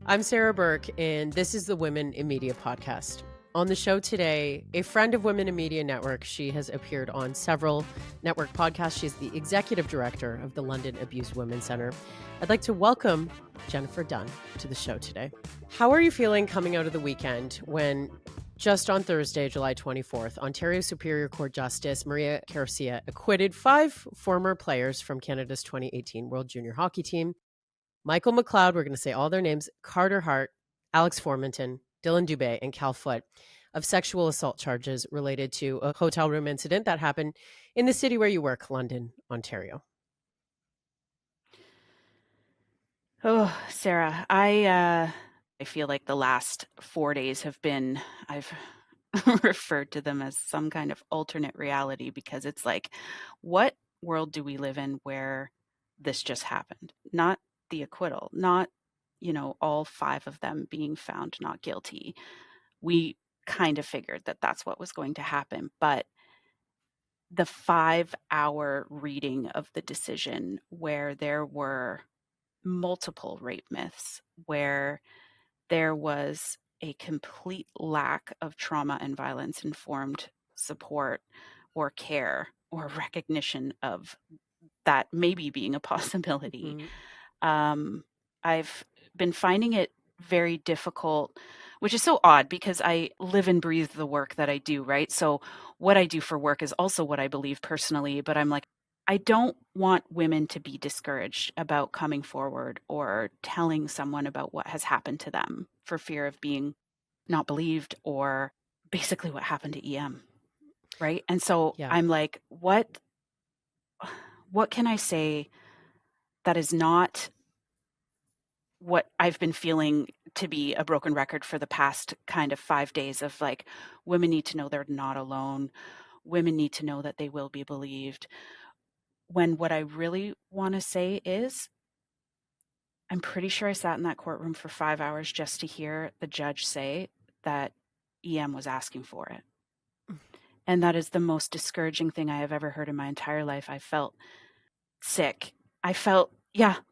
I'm Sarah Burke, and this is the Women in Media podcast. On the show today, a friend of Women in Media Network. She has appeared on several network podcasts. She's the executive director of the London Abused Women's Centre. I'd like to welcome Jennifer Dunn to the show today. How are you feeling coming out of the weekend when just on Thursday, July 24th, Ontario Superior Court Justice Maria Garcia acquitted 5 former players from Canada's 2018 World Junior Hockey team? Michael McLeod, we're going to say all their names, Carter Hart, Alex Formanton, Dylan Dubé, and Cal Foote, of sexual assault charges related to a hotel room incident that happened in the city where you work, London, Ontario. Oh, Sarah, I feel like the last 4 days I've referred to them as some kind of alternate reality because it's like, what world do we live in where this just happened? Not the acquittal, not, all 5 of them being found not guilty. We kind of figured that that's what was going to happen, but the 5-hour reading of the decision where there were multiple rape myths, where there was a complete lack of trauma and violence informed support or care or recognition of that maybe being a possibility. I've been finding it very difficult, which is so odd because I live and breathe the work that I do, right? So what I do for work is also what I believe personally, but I'm like, I don't want women to be discouraged about coming forward or telling someone about what has happened to them for fear of being not believed or basically what happened to EM, right? And so Yeah. I'm like, what can I say that is not what I've been feeling to be a broken record for the past kind of 5 days of like, women need to know they're not alone. Women need to know that they will be believed. When what I really want to say is, I'm pretty sure I sat in that courtroom for 5 hours just to hear the judge say that EM was asking for it. And that is the most discouraging thing I have ever heard in my entire life. I felt sick. I felt,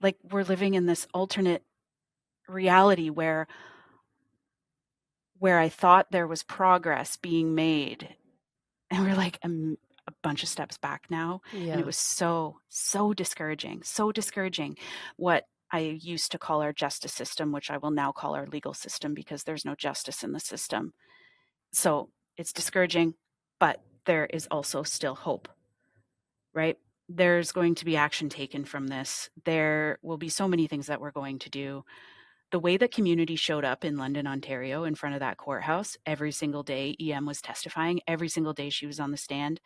like we're living in this alternate reality where I thought there was progress being made. And we're like a bunch of steps back now. Yeah. And it was so discouraging, so discouraging. What I used to call our justice system, which I will now call our legal system because there's no justice in the system. So it's discouraging, but there is also still hope, right? There's going to be action taken from this. There will be so many things that we're going to do. The way that community showed up in London, Ontario, in front of that courthouse every single day EM was testifying, every single day she was on the stand.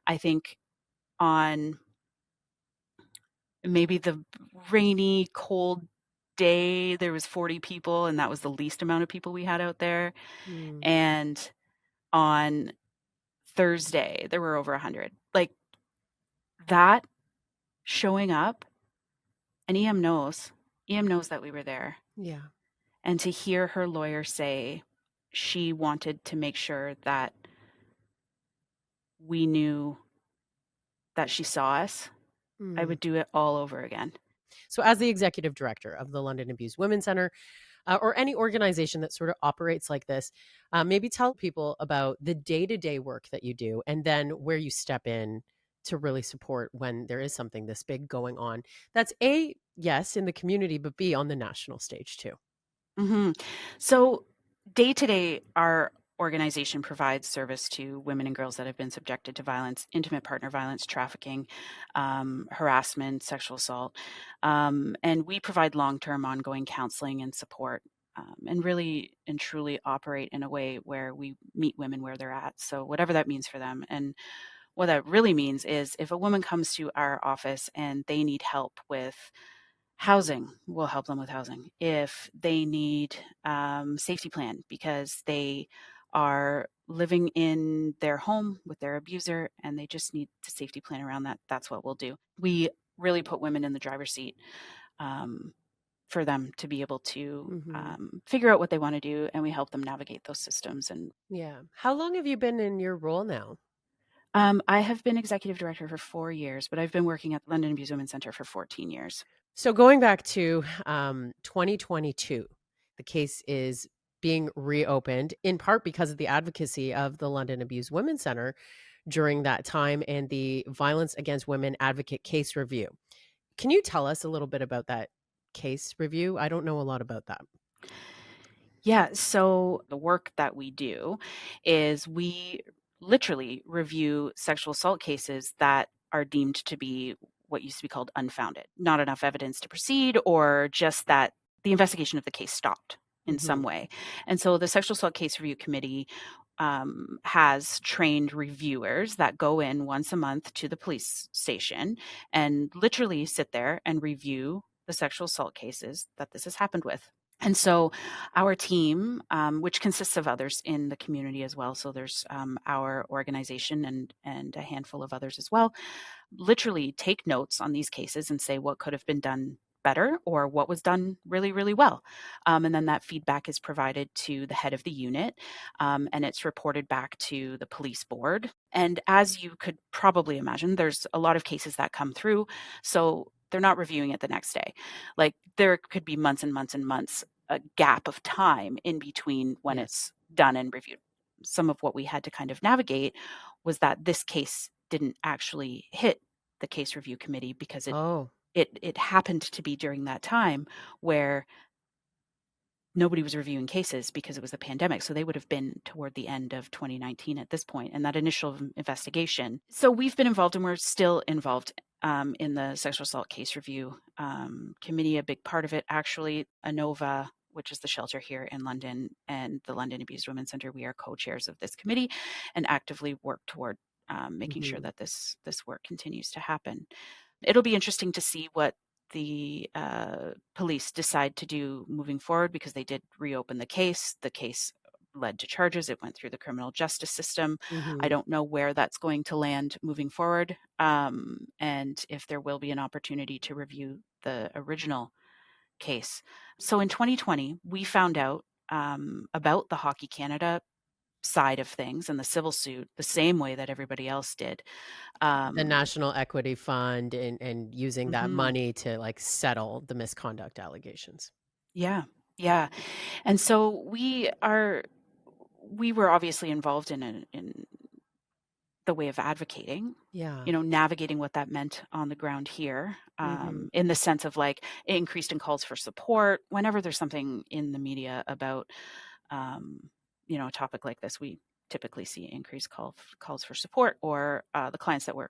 I think on maybe the rainy, cold day, there was 40 people, and that was the least amount of people we had out there. And on Thursday, there were over 100. Like that showing up, and EM knows that we were there. Yeah. And to hear her lawyer say she wanted to make sure that we knew that she saw us, I would do it all over again. So, as the executive director of the London Abused Women's Centre, or any organization that sort of operates like this, maybe tell people about the day-to-day work that you do and then where you step in to really support when there is something this big going on. That's A, yes, in the community, but B, on the national stage too. So day to day, our organization provides service to women and girls that have been subjected to violence, intimate partner violence, trafficking, harassment, sexual assault. And we provide long-term ongoing counseling and support, and really and truly operate in a way where we meet women where they're at. So whatever that means for them. And what that really means is if a woman comes to our office and they need help with housing, we'll help them with housing. If they need safety plan because they are living in their home with their abuser and they just need the safety plan around that, that's what we'll do. We really put women in the driver's seat for them to be able to figure out what they want to do, and we help them navigate those systems. And Yeah. How long have you been in your role now? I have been executive director for 4 years, but I've been working at the London Abused Women's Centre for 14 years. So going back to 2022, The case is being reopened in part because of the advocacy of the London Abused Women Center during that time and the Violence Against Women Advocate Case Review. Can you tell us a little bit about that case review? I don't know a lot about that. Yeah, so the work that we do is we literally review sexual assault cases that are deemed to be what used to be called unfounded, not enough evidence to proceed, or just that the investigation of the case stopped in some Mhm. way. And so the Sexual Assault Case Review Committee has trained reviewers that go in once a month to the police station and literally sit there and review the sexual assault cases that this has happened with. And so our team, which consists of others in the community as well, so there's our organization and a handful of others as well, literally take notes on these cases and say what could have been done better or what was done really, really well. And then that feedback is provided to the head of the unit, and it's reported back to the police board. And as you could probably imagine, there's a lot of cases that come through. So they're not reviewing it the next day. Like there could be months and months and months, a gap of time in between when Yes. it's done and reviewed. Some of what we had to kind of navigate was that this case didn't actually hit the case review committee because Oh. it happened to be during that time where nobody was reviewing cases because it was the pandemic. So they would have been toward the end of 2019 at this point, and that initial investigation. So we've been involved, and we're still involved in the sexual assault case review committee. A big part of it, actually, ANOVA, which is the shelter here in London, and the London Abused Women's Centre, we are co-chairs of this committee and actively work toward making sure Mhm. that this work continues to happen. It'll be interesting to see what the police decide to do moving forward because they did reopen the case. The case led to charges. It went through the criminal justice system. I Mhm. don't know where that's going to land moving forward, and if there will be an opportunity to review the original case. So in 2020, we found out about the Hockey Canada side of things and the civil suit the same way that everybody else did. The Um, National Equity Fund and using that mhm. money to, like, settle the misconduct allegations. Yeah, yeah. And so we were obviously involved in the way of advocating, Yeah. navigating what that meant on the ground here, Mhm. in the sense of like increased in calls for support. Whenever there's something in the media about, um, a topic like this, we typically see increased calls for support, or the clients that we're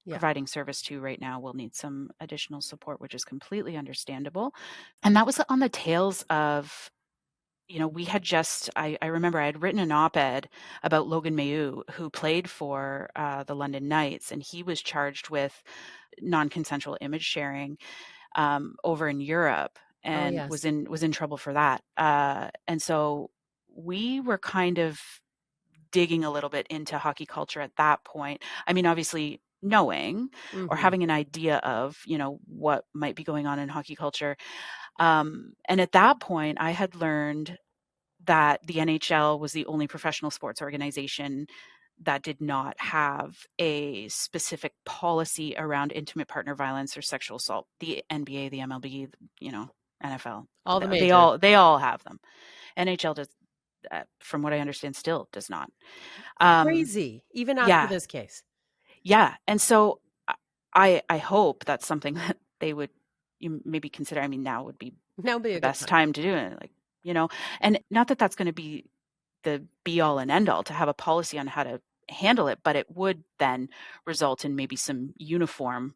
Yeah. providing service to right now will need some additional support, which is completely understandable. And that was on the tails of we had I remember I had written an op-ed about Logan Mayu, who played for the London Knights, and he was charged with non-consensual image sharing over in Europe, Oh, and was yes. in trouble for that. And so we were kind of digging a little bit into hockey culture at that point. I mean, obviously knowing or Mhm. having an idea of what might be going on in hockey culture. And at that point, I had learned that the NHL was the only professional sports organization that did not have a specific policy around intimate partner violence or sexual assault. The NBA, the MLB, NFL, All the they majors. all have them. NHL does, from what I understand, still does not. Um, Crazy, even after yeah, this case. yeah, and so I hope that's something that they would maybe consider. I mean, now would be Now would be the a good best time. time to do it, like, and not that that's going to be the be all and end all to have a policy on how to handle it, but it would then result in maybe some uniform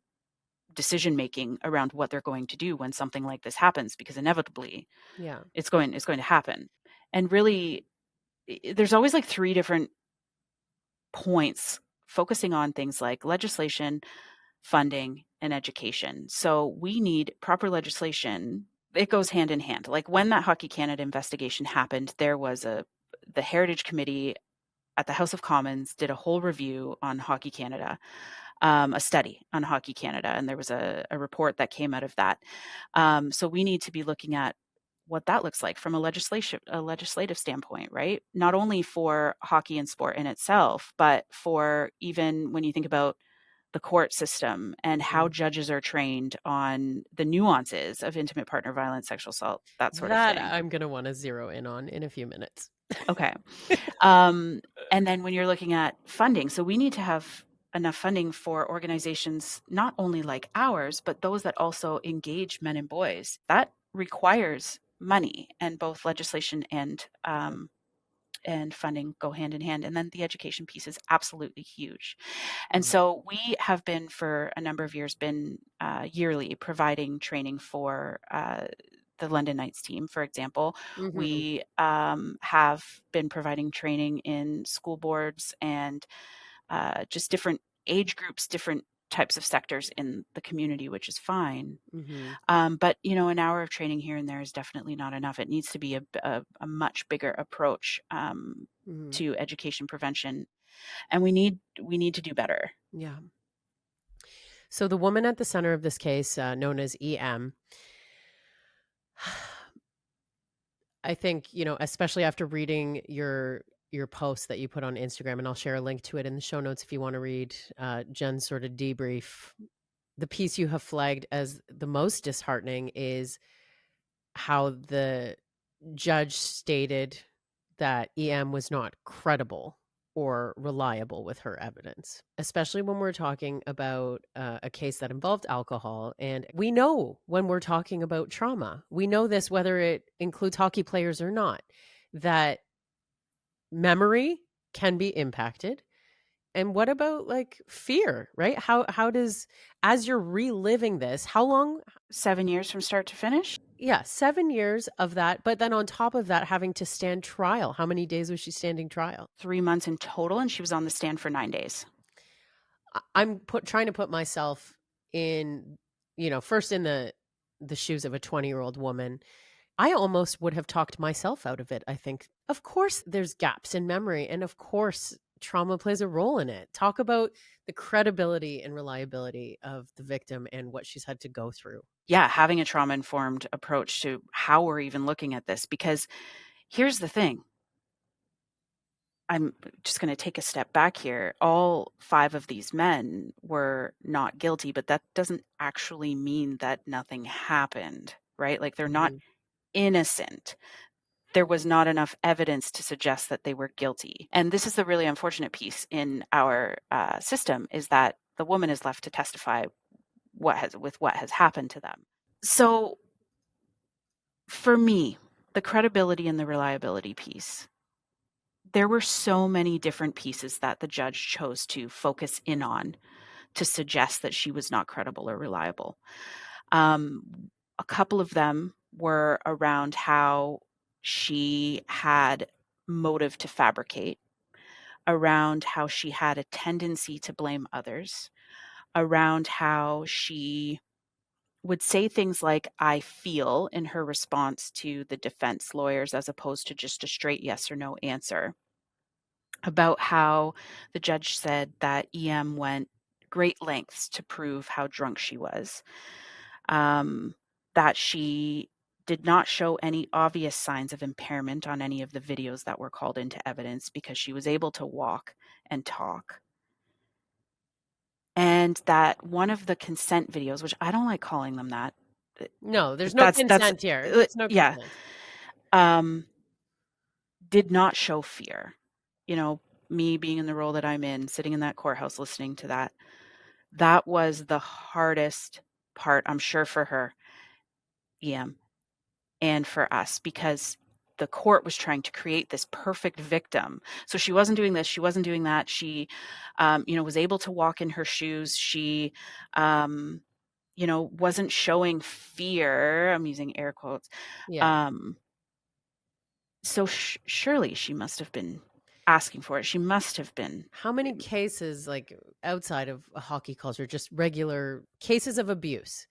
decision making around what they're going to do when something like this happens, because inevitably Yeah. it's going to happen. And really, there's always like three different points focusing on things like legislation, funding, and education. So we need proper legislation. It goes hand in hand. Like when that Hockey Canada investigation happened, there was the Heritage Committee at the House of Commons did a whole review on Hockey Canada, a study on Hockey Canada, and there was a report that came out of that. So we need to be looking at what that looks like from a legislative standpoint, right? Not only for hockey and sport in itself, but for even when you think about the court system and how judges are trained on the nuances of intimate partner violence, sexual assault, that sort of That thing. I'm going to want to zero in on in a few minutes. Okay. And then when you're looking at funding, so we need to have enough funding for organizations not only like ours, but those that also engage men and boys. That requires money, and both legislation and funding go hand in hand. And then the education piece is absolutely huge. And so we have been, for a number of years, been yearly providing training for the London Knights team, for example. Mm-hmm. We have been providing training in school boards and just different age groups, different types of sectors in the community, which is fine. But, an hour of training here and there is definitely not enough. It needs to be a much bigger approach to education prevention. And we need to do better. Yeah. So the woman at the center of this case, known as EM, I think, especially after reading your post that you put on Instagram, and I'll share a link to it in the show notes if you want to read Jen's sort of debrief. The piece you have flagged as the most disheartening is how the judge stated that EM was not credible or reliable with her evidence, especially when we're talking about a case that involved alcohol. And we know when we're talking about trauma, we know this, whether it includes hockey players or not, that memory can be impacted. And what about like fear, right? How does, as you're reliving this, how long? 7 years from start to finish? Yeah, 7 years of that. But then on top of that, having to stand trial. How many days was she standing trial? 3 months in total, and she was on the stand for 9 days. I'm trying to put myself in, first in the shoes of a 20-year-old woman. I almost would have talked myself out of it, I think. Of course, there's gaps in memory, and of course, trauma plays a role in it. Talk about the credibility and reliability of the victim and what she's had to go through. Yeah, having a trauma-informed approach to how we're even looking at this, because here's the thing. I'm just going to take a step back here. All 5 of these men were not guilty, but that doesn't actually mean that nothing happened, right? Like, they're not innocent. There was not enough evidence to suggest that they were guilty. And this is the really unfortunate piece in our system, is that the woman is left to testify what has happened to them. So for me, the credibility and the reliability piece, there were so many different pieces that the judge chose to focus in on to suggest that she was not credible or reliable. A couple of them were around how she had motive to fabricate, around how she had a tendency to blame others, around how she would say things like, "I feel," in her response to the defense lawyers, as opposed to just a straight yes or no answer. About how the judge said that EM went great lengths to prove how drunk she was. That she did not show any obvious signs of impairment on any of the videos that were called into evidence because she was able to walk and talk. And that one of the consent videos, which I don't like calling them that. No, there's no consent here. There's no yeah, consent. did not show fear. Me being in the role that I'm in, sitting in that courthouse listening to that, that was the hardest part, I'm sure, for her, EM, and for us, because the court was trying to create this perfect victim. So she wasn't doing this, she wasn't doing that. She, was able to walk in her shoes. She, wasn't showing fear. I'm using air quotes. Yeah. So surely she must have been asking for it. She must have been. How many cases, like outside of a hockey culture, just regular cases of abuse?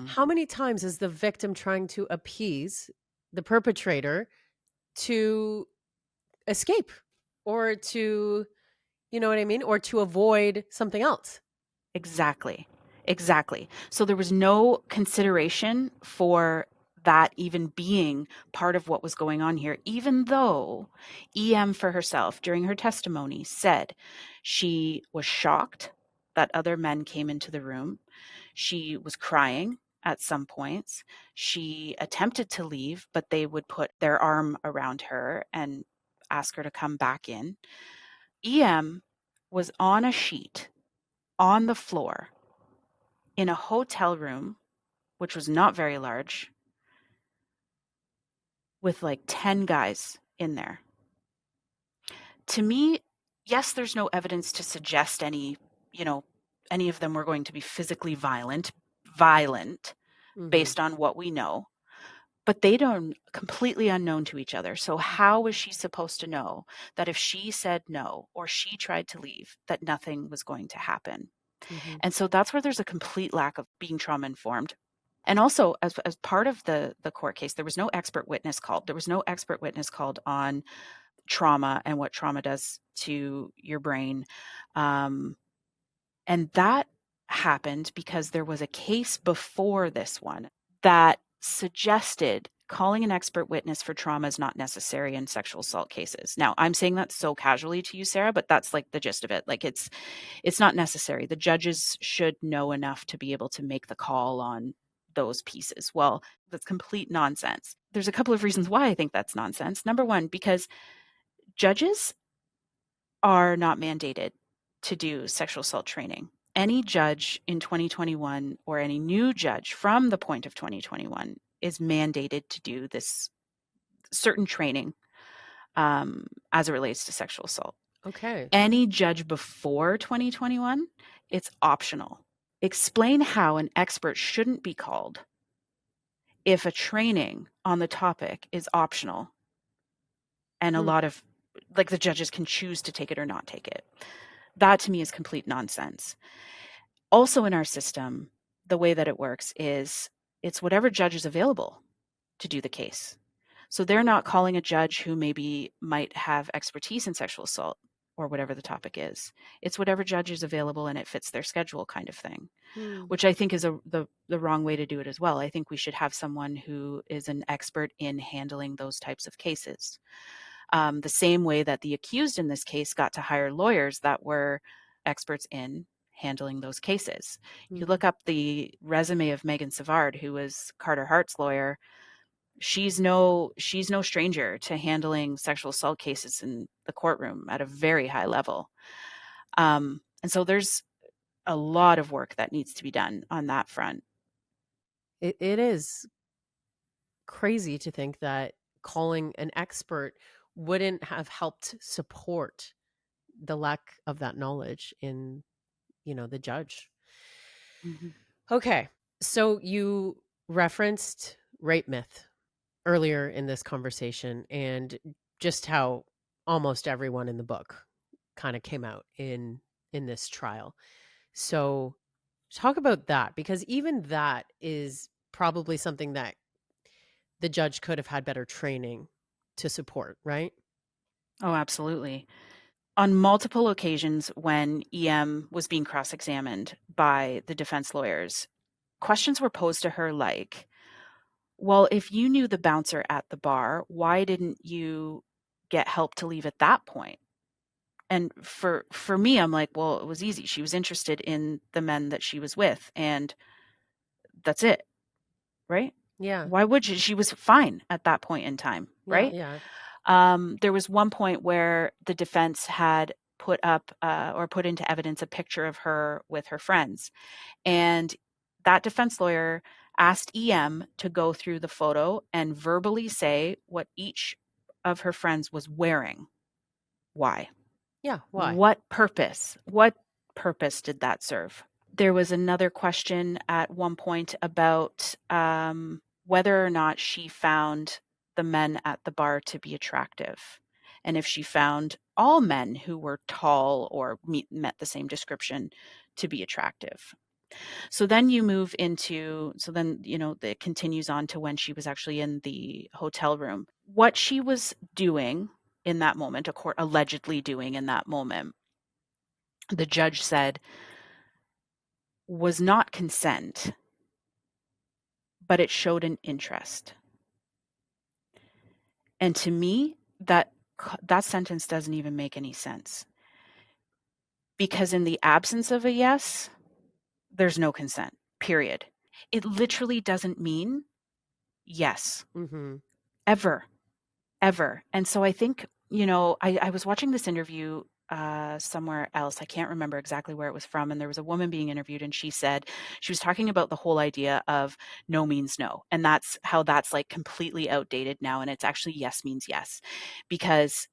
How many times is the victim trying to appease the perpetrator to escape or to, you know what I mean? Or to avoid something else? Exactly. So there was no consideration for that even being part of what was going on here, even though EM for herself during her testimony said she was shocked, that other men came into the room. She was crying at some points. She attempted to leave, but they would put their arm around her and ask her to come back in. EM was on a sheet on the floor in a hotel room, which was not very large, with like 10 guys in there. To me, yes, there's no evidence to suggest any of them were going to be physically violent based on what we know. But they don't, completely unknown to each other. So how was she supposed to know that if she said no or she tried to leave, that nothing was going to happen? And so that's where there's a complete lack of being trauma informed. And also, as part of the court case, there was no expert witness called. There was no expert witness called on trauma and what trauma does to your brain. And that happened because there was a case before this one that suggested calling an expert witness for trauma is not necessary in sexual assault cases. Now, I'm saying that so casually to you, Sarah, but that's like the gist of it. Like it's not necessary. The judges should know enough to be able to make the call on those pieces. Well, that's complete nonsense. There's a couple of reasons why I think that's nonsense. Number one, because judges are not mandated to do sexual assault training. Any judge in 2021 or any new judge from the point of 2021 is mandated to do this certain training as it relates to sexual assault. Okay. Any judge before 2021, it's optional. Explain how an expert shouldn't be called if a training on the topic is optional and a lot of, like, the judges can choose to take it or not take it. That to me is complete nonsense. Also in our system, the way that it works is it's whatever judge is available to do the case. So they're not calling a judge who maybe might have expertise in sexual assault or whatever the topic is. It's whatever judge is available and it fits their schedule kind of thing, which I think is the wrong way to do it as well. I think we should have someone who is an expert in handling those types of cases. The same way that the accused in this case got to hire lawyers that were experts in handling those cases. You look up the resume of Megan Savard, who was Carter Hart's lawyer. She's no stranger to handling sexual assault cases in the courtroom at a very high level. And so there's a lot of work that needs to be done on that front. It is crazy to think that calling an expert wouldn't have helped support the lack of that knowledge in, the judge. Okay. So you referenced rape myth earlier in this conversation and just how almost everyone in the book kind of came out in this trial. So talk about that, because even that is probably something that the judge could have had better training to support, right? Oh, absolutely. On multiple occasions when EM was being cross-examined by the defense lawyers, questions were posed to her like, well, if you knew the bouncer at the bar, why didn't you get help to leave at that point? And for me, I'm like, well, it was easy. She was interested in the men that she was with, and that's it, right? Yeah. Why would she? She was fine at that point in time, right? Yeah. There was one point where the defense had put up or put into evidence a picture of her with her friends. And that defense lawyer asked EM to go through the photo and verbally say what each of her friends was wearing. Why? Yeah. Why? What purpose? What purpose did that serve? There was another question at one point about whether or not she found the men at the bar to be attractive, and if she found all men who were tall or met the same description to be attractive. So then you move into, it continues on to when she was actually in the hotel room. What she was doing in that moment, allegedly doing in that moment, the judge said was not consent, but it showed an interest. And to me, that sentence doesn't even make any sense. because in the absence of a yes, there's no consent, period. It literally doesn't mean yes, Mm-hmm. ever, ever. And so I think, I was watching this interview somewhere else. I can't remember exactly where it was from. And there was a woman being interviewed, and she said she was talking about the whole idea of no means no. And that's how that's like completely outdated now. And it's actually yes means yes, because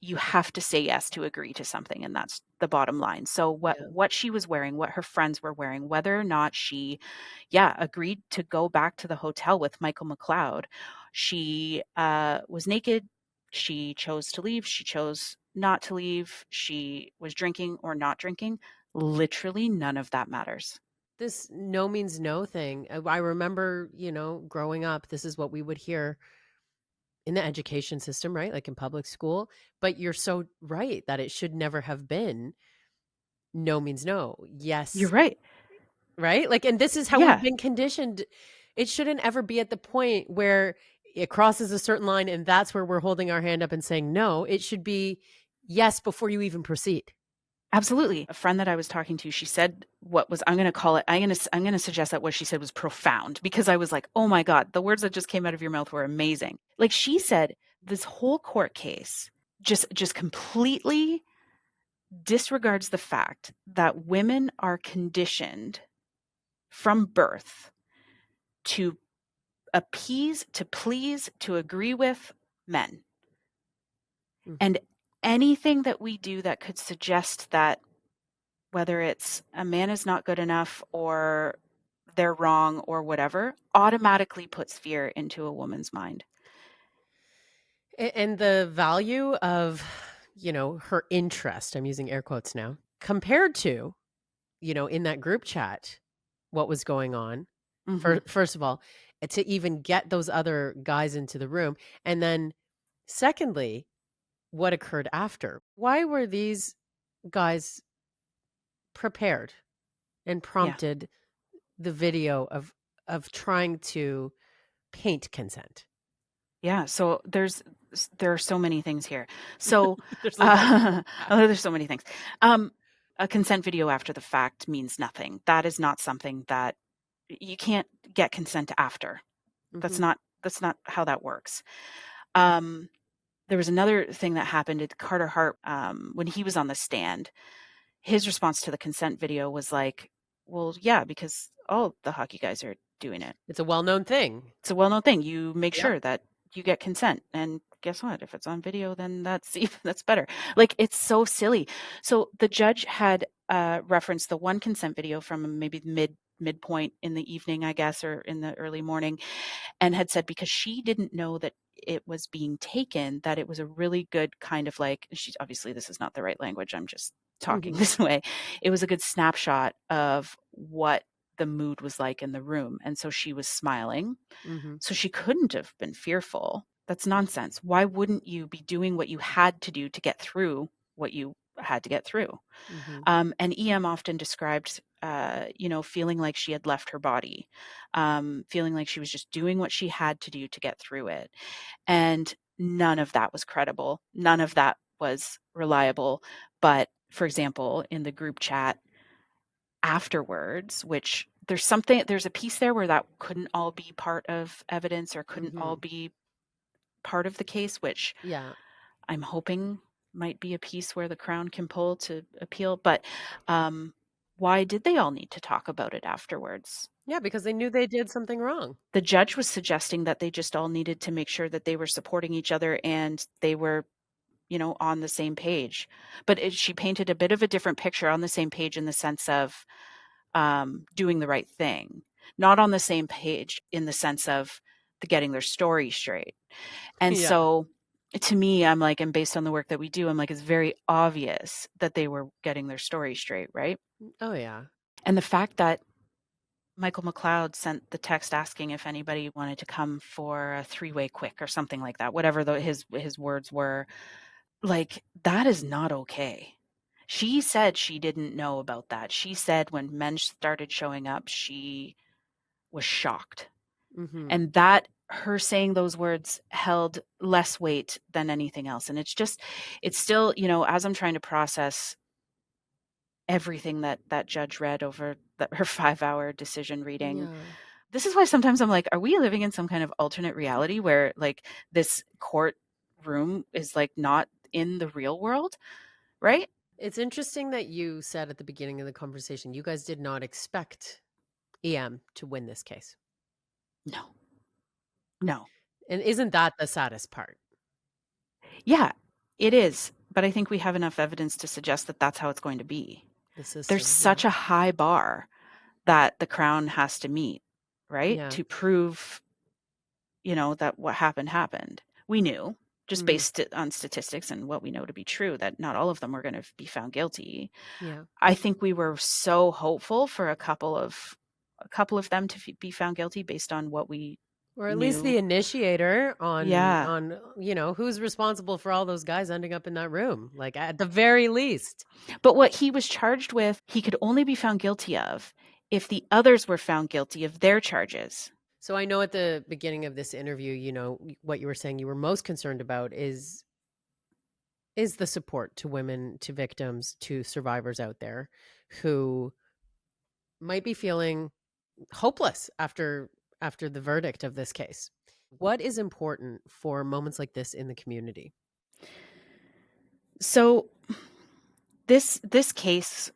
you have to say yes to agree to something, and that's the bottom line. So Yeah. what she was wearing, what her friends were wearing, whether or not she agreed to go back to the hotel with Michael McLeod, she was naked, she chose to leave, she chose not to leave, she was drinking or not drinking, literally none of that matters. This no means no thing. I remember, growing up, this is what we would hear in the education system, right? Like in public school. But you're so right that it should never have been no means no. You're Yes, right. right? Like, and this is how we've Yeah, been conditioned. It shouldn't ever be at the point where it crosses a certain line and that's where we're holding our hand up and saying no. It should be yes before you even proceed. absolutely. A friend that I was talking to, she said what was, I'm going to call it, I'm going to suggest that what she said was profound, because I was like, oh my God, the words that just came out of your mouth were amazing. Like she said, this whole court case just completely disregards the fact that women are conditioned from birth to appease, to please, to agree with men. Mhm. And anything that we do that could suggest that, whether it's a man is not good enough or they're wrong or whatever, automatically puts fear into a woman's mind. And the value of, her interest, I'm using air quotes now, compared to, in that group chat, what was going on. Hmm. First of all, to even get those other guys into the room. And then secondly, what occurred after. Why were these guys prepared and Yeah. prompted the video of trying to paint consent? Yeah. So there are so many things here. So There's a lot to oh, unpack. there's so many things. Um, a consent video after the fact means nothing. That is not something that you can't get consent after. Mhm. That's not how that works. Um, there was another thing that happened at Carter Hart, when he was on the stand. His response to the consent video was like, well, yeah, because all the hockey guys are doing it. It's a well-known thing. It's a well-known thing. You make Yep. sure that you get consent. And guess what? If it's on video, then that's that's better. Like, it's so silly. So the judge had referenced the one consent video from maybe midpoint in the evening, I guess, or in the early morning, and had said because she didn't know that it was being taken, that it was a really good kind of like, she's obviously, this is not the right language, I'm just talking Mhm. this way. It was a good snapshot of what the mood was like in the room. And so she was smiling. Mhm. So she couldn't have been fearful. That's nonsense. Why wouldn't you be doing what you had to do to get through what you had to get through? Mhm. And EM often described, feeling like she had left her body, feeling like she was just doing what she had to do to get through it. And none of that was credible. None of that was reliable. But for example, in the group chat afterwards, which there's a piece there where that couldn't all be part of evidence or couldn't all Mhm. be part of the case, which Yeah. I'm hoping might be a piece where the Crown can pull to appeal. But um, why did they all need to talk about it afterwards? Yeah, because they knew they did something wrong. The judge was suggesting that they just all needed to make sure that they were supporting each other and they were, on the same page. But she painted a bit of a different picture, on the same page in the sense of doing the right thing, not on the same page in the sense of getting their story straight. And Yeah. so to me, I'm like, and based on the work that we do, I'm like, it's very obvious that they were getting their story straight, right? Oh, yeah. And the fact that Michael McLeod sent the text asking if anybody wanted to come for a three-way quick or something like that, whatever his words were, like, that is not okay. She said she didn't know about that. She said when men started showing up, she was shocked. Mhm. And that, her saying those words held less weight than anything else. And it's still, as I'm trying to process everything that that judge read over her 5-hour decision reading. Yeah. This is why sometimes I'm like, are we living in some kind of alternate reality where like this courtroom is like not in the real world, right? It's interesting that you said at the beginning of the conversation, you guys did not expect EM to win this case. No, no. And isn't that the saddest part? Yeah, it is. But I think we have enough evidence to suggest that that's how it's going to be. The There's system, yeah. such a high bar that the Crown has to meet, right? Yeah. To prove, that what happened. We knew, just Mhm. based it on statistics and what we know to be true, that not all of them were going to be found guilty. Yeah. I think we were so hopeful for a couple of them to be found guilty based on what we Or at least knew. the initiator Yeah. on who's responsible for all those guys ending up in that room, like, at the very least. But what he was charged with, he could only be found guilty of if the others were found guilty of their charges. So I know at the beginning of this interview, what you were saying you were most concerned about is the support to women, to victims, to survivors out there who might be feeling hopeless after the verdict of this case. What is important for moments like this in the community? So this case,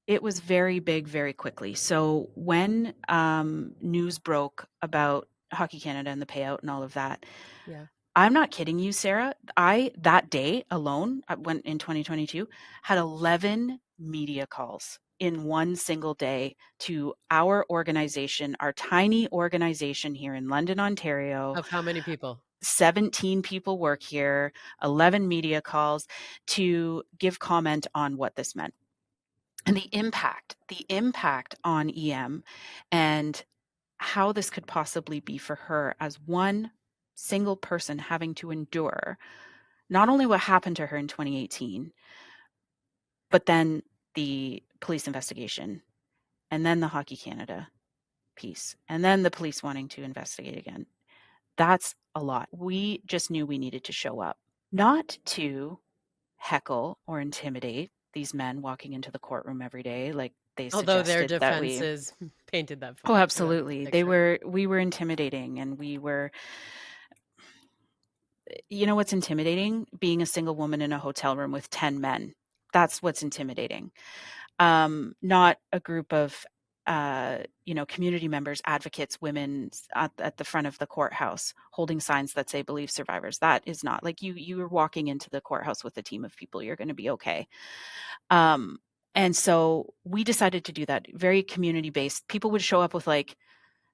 it was very big very quickly. So when news broke about Hockey Canada and the payout and all of that, Yeah. I'm not kidding you, Sarah. That day alone, I went in 2022, had 11 media calls in one single day to our organization, our tiny organization here in London, Ontario. Of how many people? 17 people work here, 11 media calls to give comment on what this meant. And the impact on EM and how this could possibly be for her as one single person having to endure not only what happened to her in 2018, but then the police investigation, and then the Hockey Canada piece, and then the police wanting to investigate again. That's a lot. We just knew we needed to show up, not to heckle or intimidate these men walking into the courtroom every day like they Although their suggested that we. defenses painted that Oh, that absolutely. picture. We were intimidating, and we were, what's intimidating? Being a single woman in a hotel room with 10 men. That's what's intimidating. Not a group of, community members, advocates, women at the front of the courthouse holding signs that say believe survivors. That is not like you are walking into the courthouse with a team of people. You're going to be okay. And so we decided to do that, very community based. People would show up with like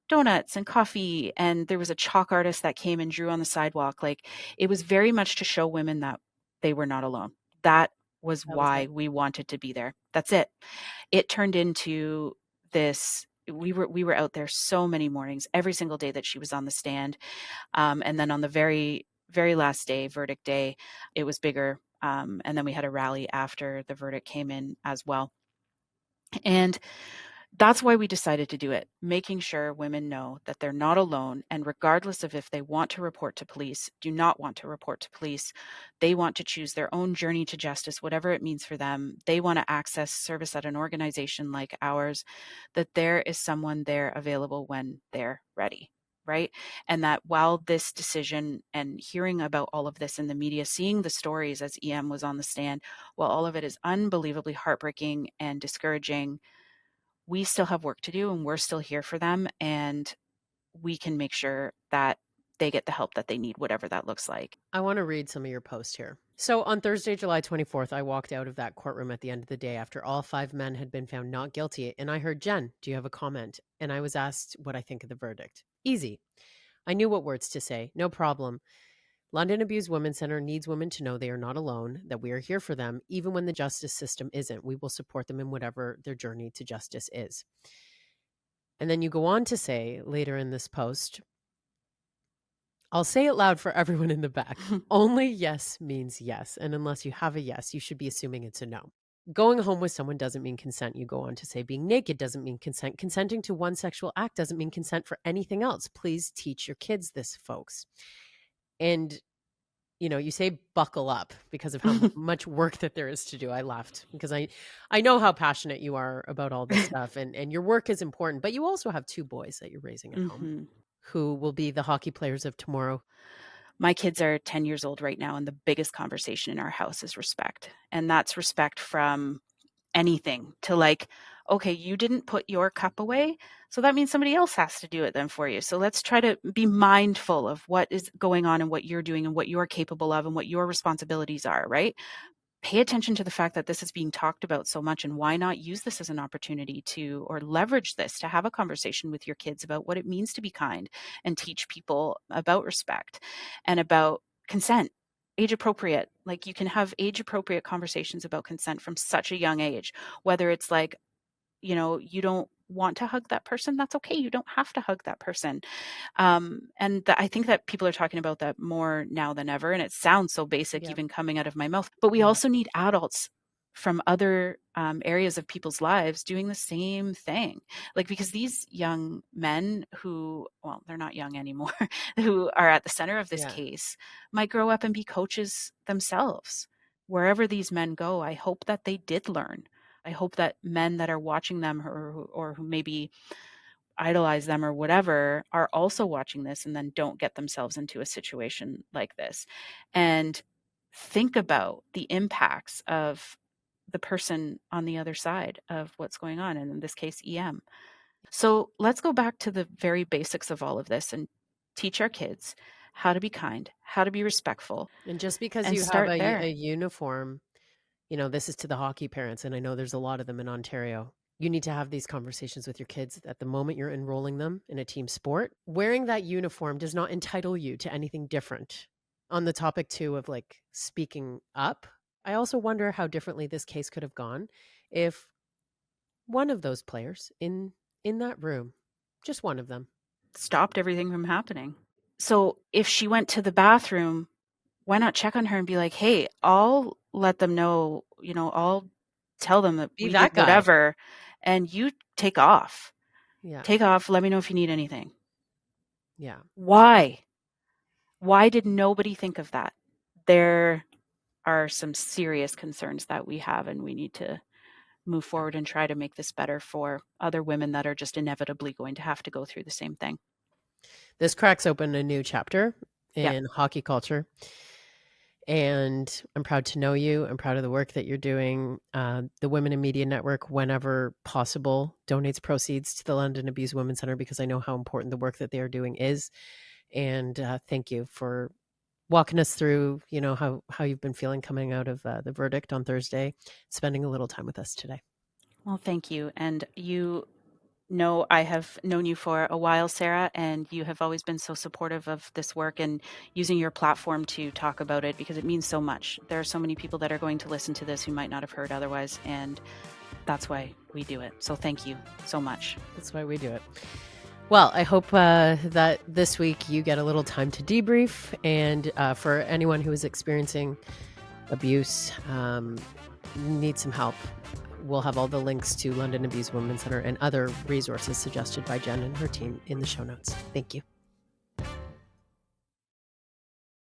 donuts and coffee, and there was a chalk artist that came and drew on the sidewalk. Like, it was very much to show women that they were not alone. That was That was why it. we wanted to be there. That's it. It turned into this. We were out there so many mornings, every single day that she was on the stand, and then on the very very last day, verdict day, it was bigger. And then we had a rally after the verdict came in as well. And that's why we decided to do it, making sure women know that they're not alone. And regardless of if they want to report to police, do not want to report to police, they want to choose their own journey to justice, whatever it means for them. They want to access service at an organization like ours, that there is someone there available when they're ready. Right. And that while this decision and hearing about all of this in the media, seeing the stories as EM was on the stand, while all of it is unbelievably heartbreaking and discouraging, we still have work to do, and we're still here for them, and we can make sure that they get the help that they need, whatever that looks like. I want to read some of your posts here. So on Thursday, July 24th, I walked out of that courtroom at the end of the day after all 5 men had been found not guilty, and I heard, "Jen, do you have a comment?" And I was asked what I think of the verdict. Easy. I knew what words to say. No problem. London Abused Women's Center needs women to know they are not alone, that we are here for them, even when the justice system isn't. We will support them in whatever their journey to justice is. And then you go on to say later in this post, I'll say it loud for everyone in the back. Only yes means yes. And unless you have a yes, you should be assuming it's a no. Going home with someone doesn't mean consent. You go on to say being naked doesn't mean consent. Consenting to one sexual act doesn't mean consent for anything else. Please teach your kids this, folks. And you say buckle up because of how much work that there is to do. I laughed because I know how passionate you are about all this stuff, and your work is important, but you also have 2 boys that you're raising at home who will be the hockey players of tomorrow. My kids are 10 years old right now, and the biggest conversation in our house is respect. And that's respect from anything to like, okay, you didn't put your cup away, so that means somebody else has to do it then for you. So let's try to be mindful of what is going on and what you're doing and what you're capable of and what your responsibilities are, right? Pay attention to the fact that this is being talked about so much, and why not use this as an opportunity to, or leverage this to have a conversation with your kids about what it means to be kind and teach people about respect and about consent, age appropriate. Like, you can have age appropriate conversations about consent from such a young age, whether it's like, you don't want to hug that person, that's okay. You don't have to hug that person. I think that people are talking about that more now than ever. And it sounds so basic, even coming out of my mouth. But we also need adults from other areas of people's lives doing the same thing. Like, because these young men who, well, they're not young anymore, who are at the center of this case might grow up and be coaches themselves. Wherever these men go, I hope that they did learn. I hope that men that are watching them or who maybe idolize them or whatever are also watching this and then don't get themselves into a situation like this. And think about the impacts of the person on the other side of what's going on, and in this case, EM. So let's go back to the very basics of all of this and teach our kids how to be kind, how to be respectful. And just because you have a uniform, this is to the hockey parents, and I know there's a lot of them in Ontario. You need to have these conversations with your kids at the moment you're enrolling them in a team sport. Wearing that uniform does not entitle you to anything different. On the topic too of like speaking up, I also wonder how differently this case could have gone if one of those players in that room, just one of them, stopped everything from happening. So if she went to the bathroom, why not check on her and be like, hey, I'll let them know, I'll tell them that we did whatever, and you take off. Take off. Let me know if you need anything. Why did nobody think of that? There are some serious concerns that we have, and we need to move forward and try to make this better for other women that are just inevitably going to have to go through the same thing. This cracks open a new chapter in hockey culture. And I'm proud to know you. I'm proud of the work that you're doing. The Women in Media Network, whenever possible, donates proceeds to the London Abused Women's Centre because I know how important the work that they are doing is. And thank you for walking us through, how you've been feeling coming out of the verdict on Thursday, spending a little time with us today. Well, thank you. And I have known you for a while, Sarah, and you have always been so supportive of this work and using your platform to talk about it because it means so much. There are so many people that are going to listen to this who might not have heard otherwise, and that's why we do it. So thank you so much. That's why we do it. Well, I hope that this week you get a little time to debrief, and for anyone who is experiencing abuse, need some help, we'll have all the links to London Abused Women's Centre and other resources suggested by Jen and her team in the show notes. Thank you.